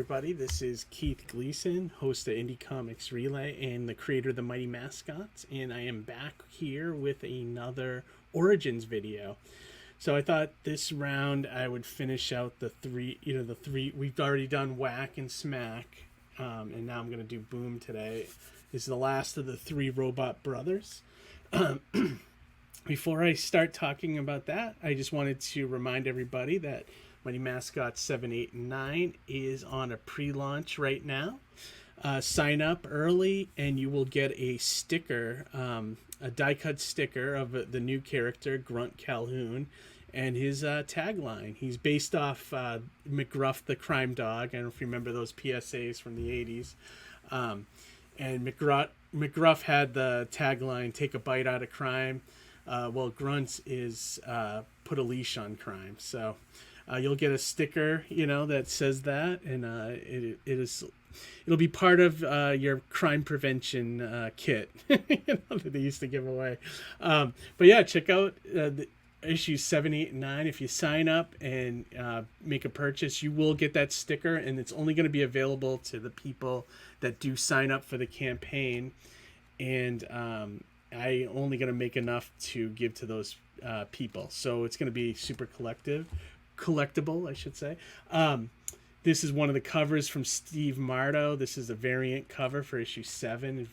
everybody. This is Keith Gleason, host of Indie Comics Relay and the creator of the Mighty Mascots, and I am back here with another Origins video. So I thought this round I would finish out the three. We've already done Whack and Smack, and now I'm going to do Boom today. This is the last of the three Robot Brothers. Before I start talking about that, I just wanted to remind everybody that Mighty Mascots 7, 8, and 9 is on a pre-launch right now. Sign up early and you will get a sticker, a die-cut sticker of the new character, Grunt Calhoun, and his tagline. He's based off McGruff the Crime Dog. I don't know if you remember those PSAs from the 80s. And McGruff had the tagline, "Take a bite out of crime." Well, Grunt is "Put a leash on crime." So you'll get a sticker, that says that, and it'll be part of your crime prevention kit that they used to give away. But yeah, check out the issues 7, 8, and 9. If you sign up and make a purchase, you will get that sticker, and it's only going to be available to the people that do sign up for the campaign. And I only going to make enough to give to those people, so it's going to be super collectible, I should say. This is one of the covers from Steve Marto. This is a variant cover for issue 7.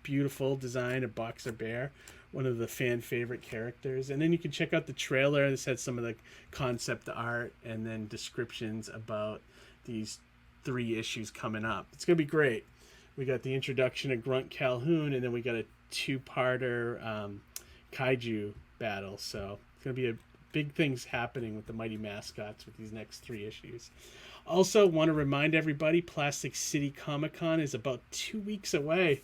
Beautiful design of Boxer Bear, one of the fan favorite characters. And then you can check out the trailer. This has some of the concept art and then descriptions about these 3 issues coming up. It's going to be great. We got the introduction of Grunt Calhoun, and then we got a 2-parter kaiju battle. So it's going to be big things happening with the Mighty Mascots with these next 3 issues. Also, want to remind everybody, Plastic City Comic-Con is about 2 weeks away.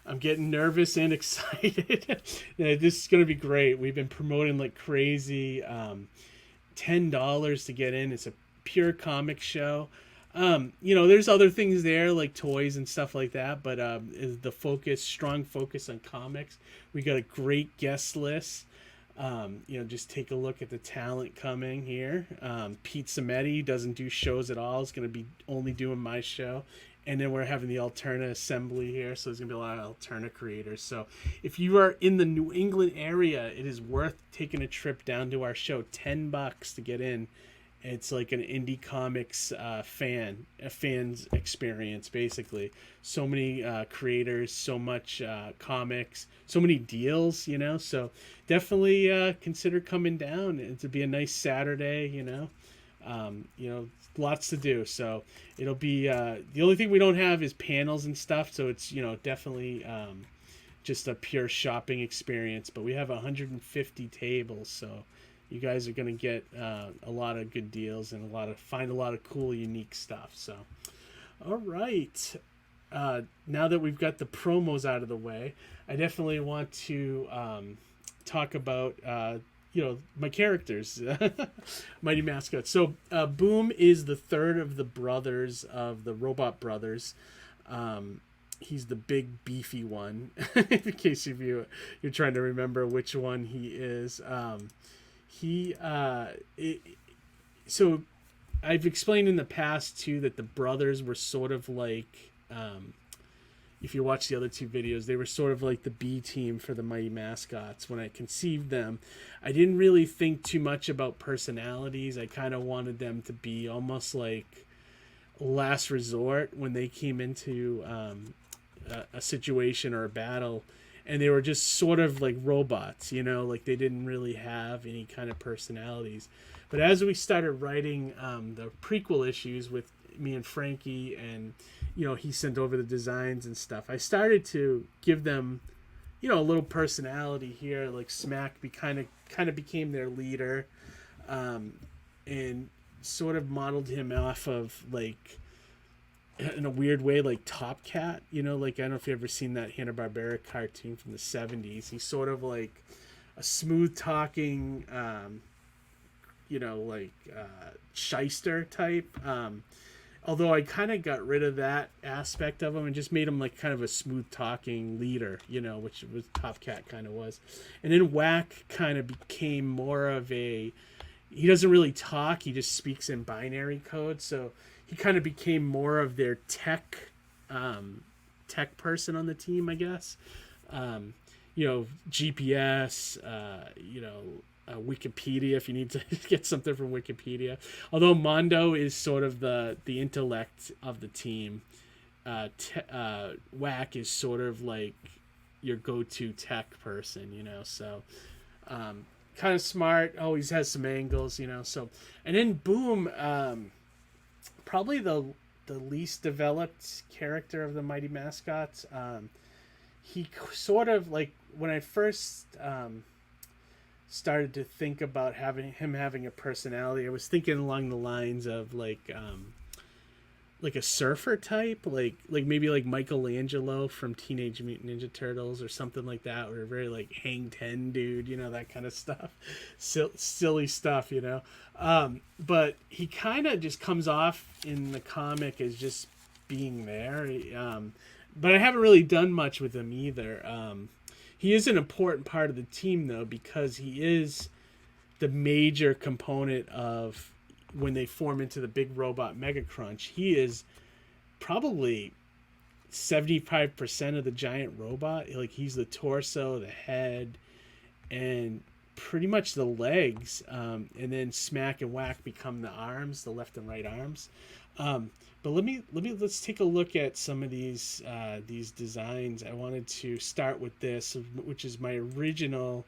I'm getting nervous and excited. This is going to be great. We've been promoting like crazy. $10 to get in. It's a pure comic show. There's other things there like toys and stuff like that, but is the strong focus on comics. We got a great guest list. Just take a look at the talent coming here. Pete Sametti doesn't do shows at all. He's going to be only doing my show. And then we're having the Alterna Assembly here, so there's going to be a lot of Alterna creators. So if you are in the New England area, it is worth taking a trip down to our show. $10 to get in. It's like an indie comics fan's experience, basically. So many creators, so much comics, so many deals, So definitely consider coming down. It'll be a nice Saturday, lots to do. So it'll be the only thing we don't have is panels and stuff. So it's definitely just a pure shopping experience. But we have 150 tables, so you guys are going to get a lot of good deals and find a lot of cool, unique stuff. So, all right. Now that we've got the promos out of the way, I definitely want to talk about, my characters, Mighty Mascots. So, Boom is the third of the brothers of the Robot Brothers. He's the big beefy one, in case you're trying to remember which one he is. So I've explained in the past too that the brothers were sort of like, if you watch the other 2 videos, they were sort of like the B team for the Mighty Mascots. When I conceived them, I didn't really think too much about personalities. I kind of wanted them to be almost like last resort when they came into a situation or a battle. And they were just sort of like robots, like they didn't really have any kind of personalities. But as we started writing the prequel issues with me and Frankie, and, he sent over the designs and stuff, I started to give them, a little personality here. Like Smack kind of became their leader, and sort of modeled him off of, like, in a weird way, like Top Cat, like, I don't know if you've ever seen that Hanna-Barbera cartoon from the 70s. He's sort of like a smooth talking, shyster type. Although I kind of got rid of that aspect of him and just made him like kind of a smooth talking leader, which was Top Cat kind of was. And then Whack kind of became more of a, he doesn't really talk. He just speaks in binary code. So he kind of became more of their tech person on the team, I guess. GPS, Wikipedia if you need to get something from Wikipedia. Although Mondo is sort of the intellect of the team, Whack is sort of like your go-to tech person, So kind of smart, always has some angles, So, and then Boom, probably the least developed character of the Mighty Mascots. He sort of like when I first started to think about having a personality, I was thinking along the lines of like a surfer type, like maybe like Michelangelo from Teenage Mutant Ninja Turtles or something like that, or a very like Hang Ten dude, that kind of stuff, silly stuff, But he kind of just comes off in the comic as just being there. But I haven't really done much with him either. He is an important part of the team though, because he is the major component of when they form into the big robot Mega Crunch. He is probably 75% of the giant robot. Like he's the torso, the head, and pretty much the legs. And then Smack and Whack become the arms, the left and right arms. But let's take a look at some of these designs. I wanted to start with this, which is my original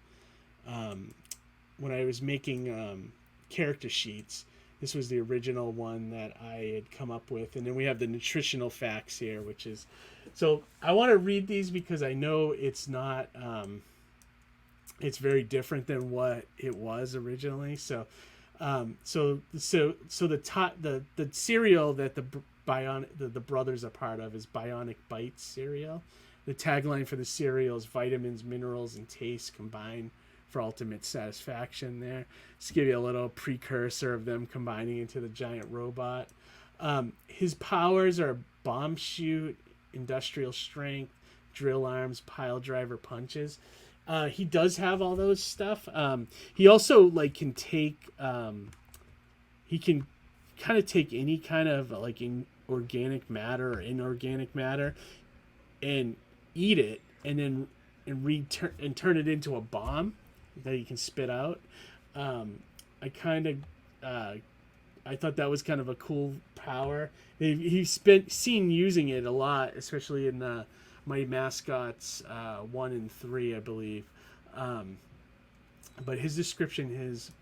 when I was making character sheets. This was the original one that I had come up with. And then we have the nutritional facts here, which is... So I want to read these because I know it's not... it's very different than what it was originally. So the cereal that the brothers are part of is Bionic Bites cereal. The tagline for the cereal is vitamins, minerals, and taste combined for ultimate satisfaction there. Just give you a little precursor of them combining into the giant robot. His powers are bomb shoot, industrial strength, drill arms, pile driver punches. He does have all those stuff. He also can take he can kind of take any kind of organic matter or inorganic matter and eat it and turn it into a bomb that he can spit out. I thought that was kind of a cool power. He's seen using it a lot, especially in Mighty Mascots 1 and 3, I believe. But his description is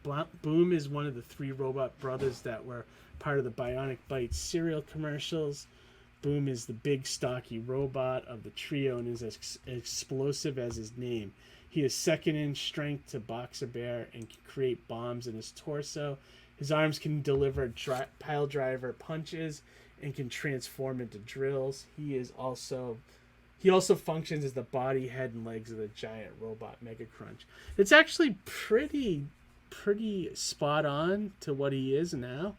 Boom is one of the 3 robot brothers that were part of the Bionic Bites cereal commercials. Boom is the big, stocky robot of the trio and is as explosive as his name. He is second in strength to Boxer Bear and can create bombs in his torso. His arms can deliver pile driver punches and can transform into drills. He also functions as the body, head, and legs of the giant robot Mega Crunch. It's actually pretty spot on to what he is now.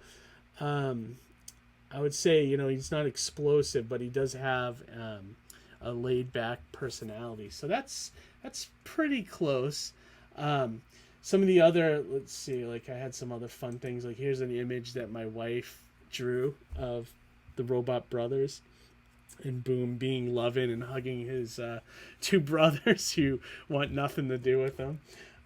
I would say, he's not explosive, but he does have a laid-back personality. So that's pretty close. Some of the other, let's see, I had some other fun things. Here's an image that my wife drew of the Robot Brothers. And Boom being loving and hugging his 2 brothers who want nothing to do with him.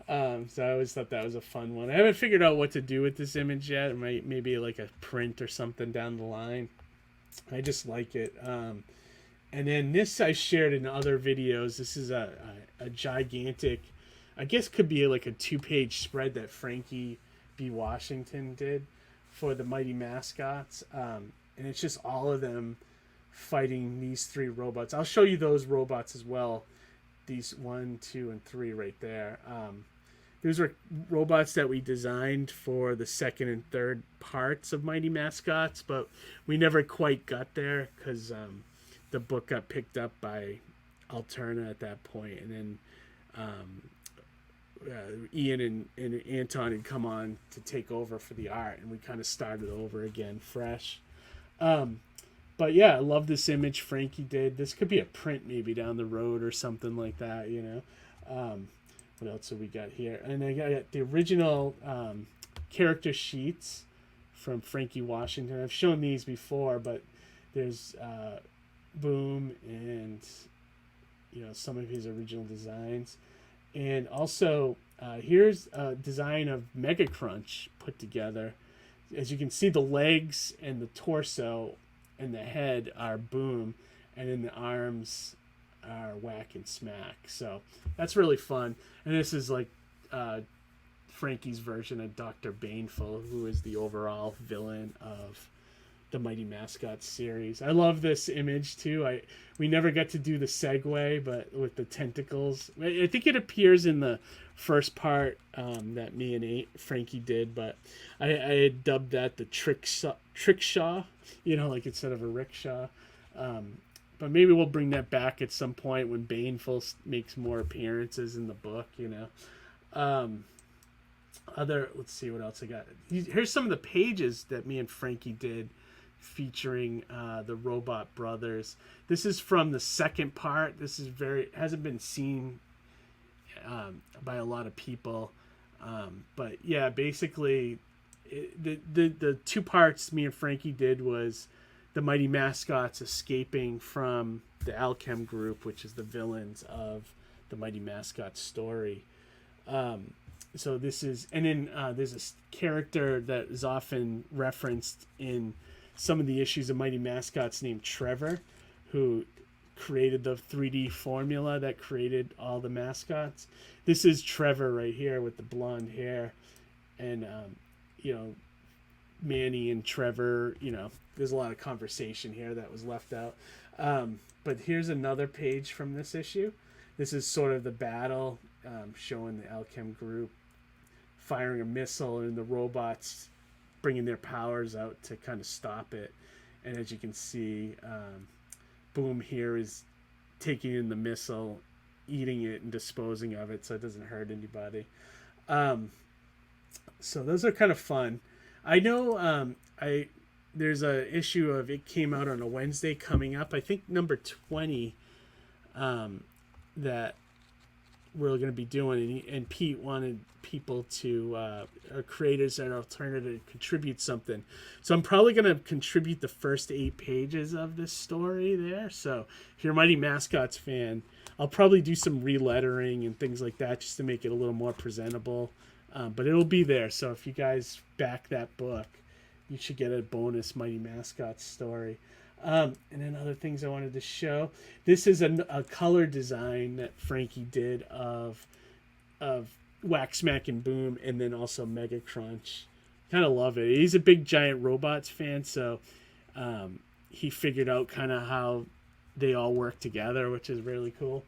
So I always thought that was a fun one. I haven't figured out what to do with this image yet. It might maybe a print or something down the line. I just like it. And then this I shared in other videos. This is a gigantic, I guess could be a 2-page spread that Frankie B. Washington did for the Mighty Mascots. And it's just all of them fighting these 3 robots. I'll show you those robots as well. These 1, 2, and 3 right there. Those were robots that we designed for the 2nd and 3rd parts of Mighty Mascots, but we never quite got there because the book got picked up by Alterna at that point, and then Ian and Anton had come on to take over for the art, and we kind of started over again fresh. But yeah, I love this image Frankie did. This could be a print maybe down the road or something like that, What else have we got here? And I got the original character sheets from Frankie Washington. I've shown these before, but there's Boom and some of his original designs, and also here's a design of Mega Crunch put together. As you can see, the legs and the torso and the head are Boom, and then the arms are Whack and Smack. So that's really fun. And this is like Frankie's version of Dr. Baneful, who is the overall villain of the Mighty Mascots series. I love this image too. We never got to do the segue, but with the tentacles, I think it appears in the first part that me and Frankie did, but I had dubbed that the trickshaw, like instead of a rickshaw. But maybe we'll bring that back at some point when Baneful makes more appearances in the book. Let's see what else I got. Here's some of the pages that me and Frankie did, featuring the Robot Brothers. This is from the second part. This is hasn't been seen by a lot of people, but yeah, basically the two parts me and Frankie did was the Mighty Mascots escaping from the Alchem group, which is the villains of the Mighty Mascots story. So this is, and then there's a character that is often referenced in some of the issues of Mighty Mascots named Trevor, who created the 3D formula that created all the mascots. This is Trevor right here with the blonde hair, and Manny and Trevor, there's a lot of conversation here that was left out. But here's another page from this issue. This is sort of the battle, showing the Alchem group firing a missile and the robots bringing their powers out to kind of stop it. And as you can see, Boom here is taking in the missile, eating it and disposing of it so it doesn't hurt anybody. So those are kind of fun. I know there's a issue of it came out on a Wednesday coming up. I think number 20 that we're going to be doing, and Pete wanted people to or creators at Alternative to contribute something. So I'm probably going to contribute the first 8 pages of this story there. So if you're a Mighty Mascots fan, I'll probably do some relettering and things like that just to make it a little more presentable. But it'll be there. So if you guys back that book, you should get a bonus Mighty Mascots story. And then other things I wanted to show. This is a color design that Frankie did of Whack, Smack, and Boom, and then also Mega Crunch. Kind of love it. He's a big Giant Robots fan, so he figured out kind of how they all work together, which is really cool.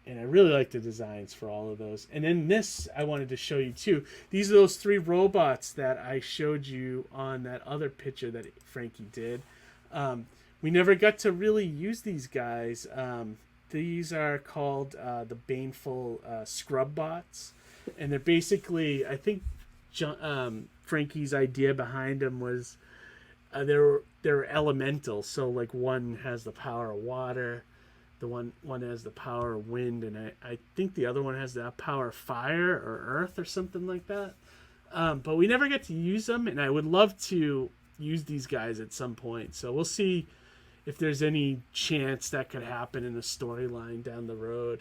And I really like the designs for all of those. And then this I wanted to show you too. These are those 3 robots that I showed you on that other picture that Frankie did. We never got to really use these guys. These are called the Baneful Scrub Bots. And they're basically, I think Frankie's idea behind them was they're elemental. So like one has the power of water. The one has the power of wind, and I think the other one has the power of fire or earth or something like that. But we never get to use them, and I would love to use these guys at some point. So we'll see if there's any chance that could happen in a storyline down the road.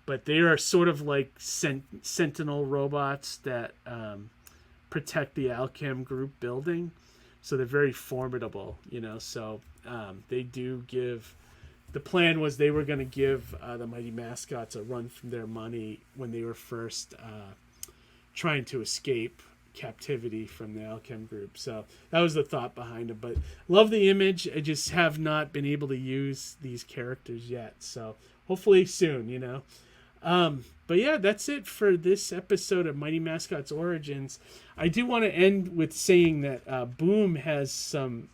But they are sort of like sentinel robots that protect the Alchem group building. So they're very formidable, So they do give... The plan was they were going to give the Mighty Mascots a run from their money when they were first trying to escape captivity from the Alchem group. So that was the thought behind it. But love the image. I just have not been able to use these characters yet. So hopefully soon, But yeah, that's it for this episode of Mighty Mascots Origins. I do want to end with saying that Boom has some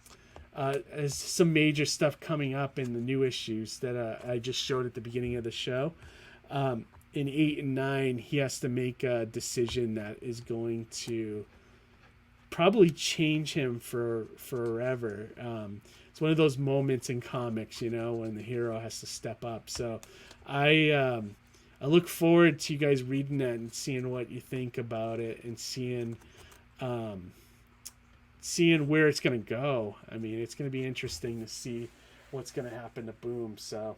major stuff coming up in the new issues that I just showed at the beginning of the show. In 8 and 9, he has to make a decision that is going to probably change him forever. It's one of those moments in comics, when the hero has to step up. So I I look forward to you guys reading that and seeing what you think about it, and seeing where it's going to go. I mean, it's going to be interesting to see what's going to happen to Boom. So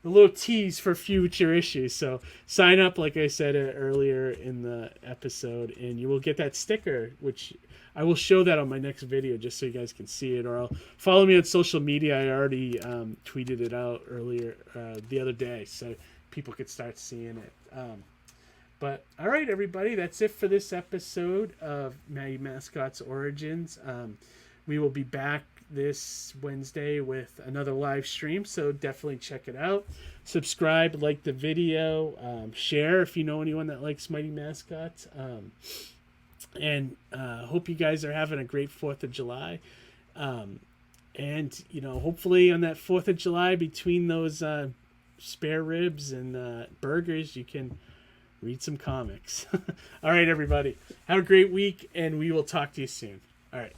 a little tease for future issues. So sign up, like I said earlier in the episode, and you will get that sticker, which I will show that on my next video just so you guys can see it. Or I'll follow me on social media. I already tweeted it out earlier the other day, so people could start seeing it. But all right, everybody, that's it for this episode of Mighty Mascots Origins. We will be back this Wednesday with another live stream, so definitely check it out. Subscribe, like the video, share if you know anyone that likes Mighty Mascots. And hope you guys are having a great 4th of July. And, you know, hopefully on that 4th of July, between those spare ribs and burgers, you can read some comics. All right, everybody. Have a great week, and we will talk to you soon. All right.